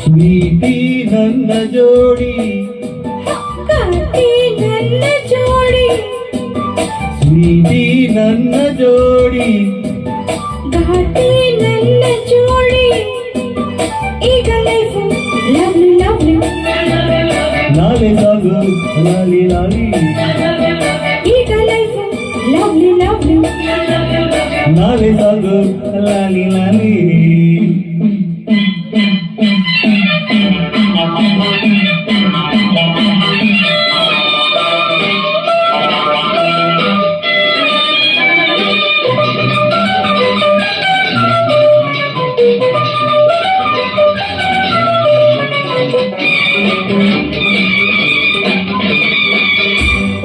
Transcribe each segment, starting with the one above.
Sweety ನನ್ನ ಜೋಡಿ ಕಾಟಿ ನನ್ನ ಜೋಡಿ ಸ್ವೀಟಿ ನನ್ನ ಜೋಡಿ ಘಾಟಿ ನನ್ನ ಜೋಡಿ ಈಗ ಲೈಫು ಲವ್ಲಿ ಲವ್ಲಿ ನಾಳೆ ಸಾಗು ಲಾಲಿ ಲಾಲಿ ಈಗ ಲೈಫು ಲವ್ಲಿ ಲವ್ಲಿ ನಾಳೆ ಸಾಗು ಲಾಲಿ ಲಾಲಿ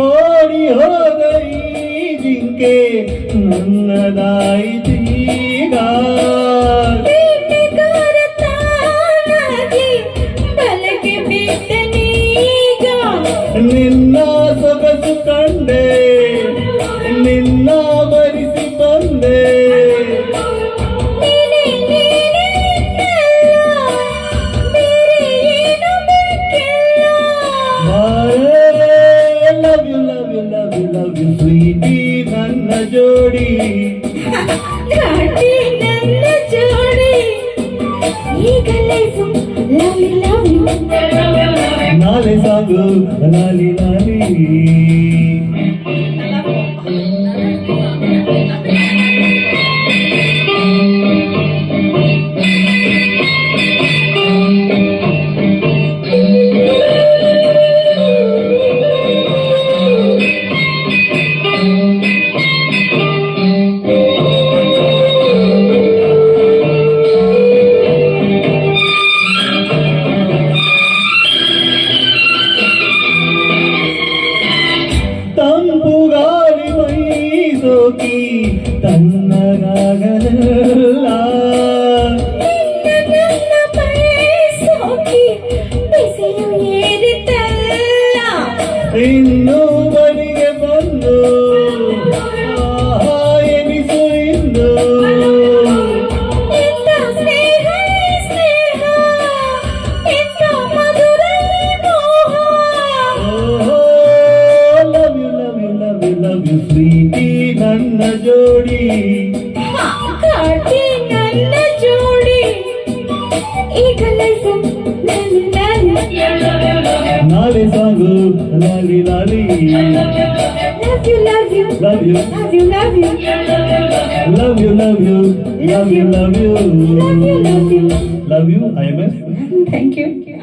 ಓಡಿ ಹೋದ ಈ ಜಿಂಕೆ ನನ್ನದಾಯಿತೀಗ ಬೇಟೆಗಾರ ತಾನಾಗಿ ಬಲೆಗೆ ಬಿಟ್ಟನೀಗ ನಿನ್ನ ಸೊಗಸು ಕಂಡೆ ನಿನ್ನ ಬರಿಸಿ ಬಂದೆ ನೀನೇ ನೀನೇ ಬೇರೆ ಏನು ಬೇಕಿಲ್ಲ love you love you love you love you sweetie ನನ್ನ ಜೋಡಿ ಘಾಟಿ ನನ್ನ ಜೋಡಿ ಈಗ ಲೈಫು ಲವ್ಲಿ ಲವ್ಲಿ ನಾಳೆ ಸಾಗು ಲಾಲಿ ಲಾಲಿ ತಂಪು ಗಾಳಿ ಮೈ ಸೋಕಿ ತಣ್ಣಗಾಗಲ್ಲ ನನ್ನ ಬಯಸೋಕಿ ಬಿಸಿಲು ಏರಿತಲ್ಲ ಇನ್ನು ಬಳಿಗೆ ಬಂದು ಆಹಾ ಎನಿಸು ಇಂದು ಎಂತ ಸ್ನೇಹ ಈ ಸ್ನೇಹ ಎಂತ ಮಧುರ ಈ ಮೋಹ love you love you love you love you sweetie ನನ್ನ ಜೋಡಿ ಕಾಟಿ ನನ್ನ ಜೋಡಿ ಈಗ ಲೈಫು ಲವ್ಲಿ ಲವ್ಲಿ ನಾಳೆ ಸಾಗು ಲಾಲಿ ಲಾಲಿ love you love you love you love you love you love you love you love you love you love you love you love you IMS thank you